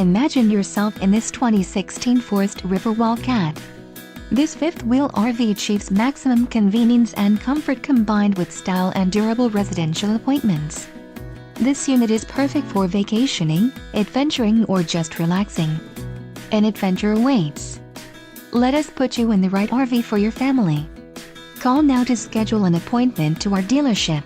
Imagine yourself in this 2016 Forest River Wildcat. This fifth-wheel RV achieves maximum convenience and comfort combined with style and durable residential appointments. This unit is perfect for vacationing, adventuring, or just relaxing. An adventure awaits. Let us put you in the right RV for your family. Call now to schedule an appointment to our dealership.